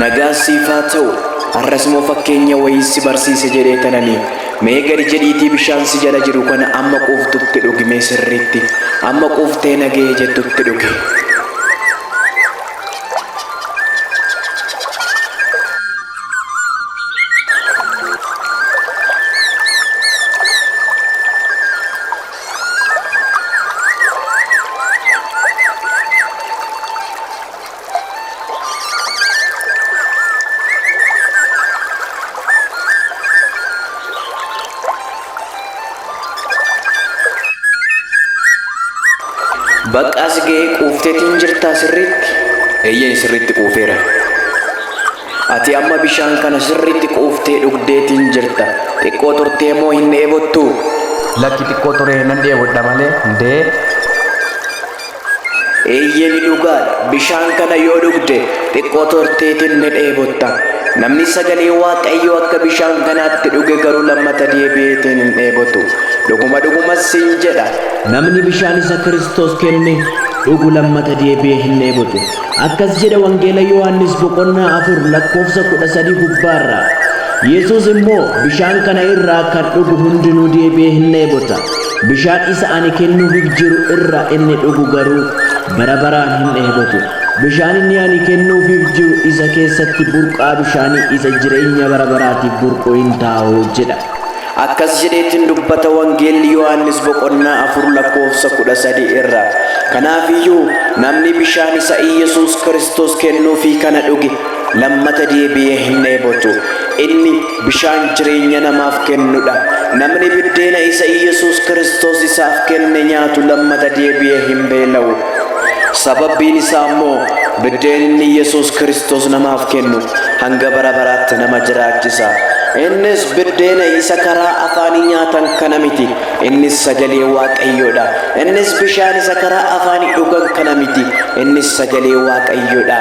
Nagaan siif haa ta'u har'asmoo fakkeenya wayii si barsiise jedhee kananii mee gadi jedhiitii bishaan si jala jiru kana amma quuftutti dhugi mee sirriitti amma quuftee nagee jettutti dhugi. Bakkaas ga'ee quufteetiin jirtaa sirriitti? Eeyyee sirriitti quufeera. Ati amma bishaan kana sirriitti quuftee dhugdeetiin jirta. Xiqqoo turtee moo hin dheebottu? Lakki xiqqoo turee nan dheebodha malee hundee. Eeyyee ni dhugaadha. Bishaan kana yoo dhugde xiqqoo turteetiin ni dheebotta. Namni sagalee Waaqayyoo akka bishaan kanaatti dhuge garuu lammata deebi'eetiin hin dheebotu. Dhuguma siin jedha. Namni bishaan isa Kiristoos kenne dhugu lammata deebi'ee hin dheebotu. Akkas jedha Wangeela Yohaannis boqonnaa 4 lakkoofsa 13 gubbaarraa. Yesuus immoo bishaan kana irraa kan dhugu hundinuu deebi'ee hin dheebota. Bishaan isa ani kennuufiif jiru irraa inni dhugu garuu bara baraan hin dheebotu. Bishaan inni ani kennuufiif jiru isa keessatti burqaa bishaanii isa jireenya bara baraatiif burquu hin taa'u jedha. Akkas jedheetiin dubbata Wangeelli Yohaannis boqonnaa 4 lakkoofsa 13 irraa. Kanaafiyyuu namni bishaan isa Yesuus Kiristoos kennuufii kana dhuge lammata deebi'ee hin dheebotu. Inni bishaan jireenya namaaf kennudha. Namni biddeena isa Yesuus Kiristoos isaaf kenne nyaatu lammata deebi'ee hin beela'u. Sababbiin isaa immoo biddeenni Yesuus Kiristoos namaaf kennu hanga bara baraatti nama jiraachisa. Innis biddeena isa karaa afaanii nyaatan kana miti. Innis sagalee Waaqayyoodha. Innis bishaan isa karaa afaanii dhugan kana miti. Innis sagalee Waaqayyoodha.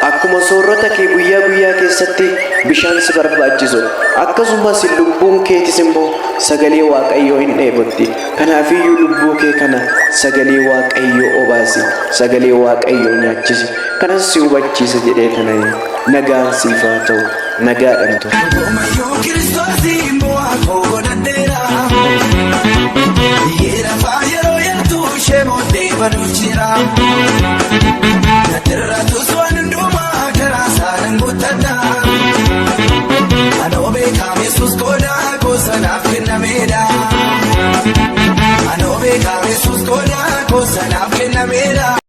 Akkuma soorrata kee guyyaa keessatti bishaan si barbaachisu akkasumas lubbuun keetis immoo sagalee Waaqayyoo hin dheebotti. Kanaafiyyuu lubbuu kee kana sagalee Waaqayyoo obaasi. Sagalee Waaqayyoo nyaachisi. Kanas si hubachiisa jedhee tananii nagaan siif haa ta'u. Nagaadhaan ture. Yesus koda ko sanaf kenna mera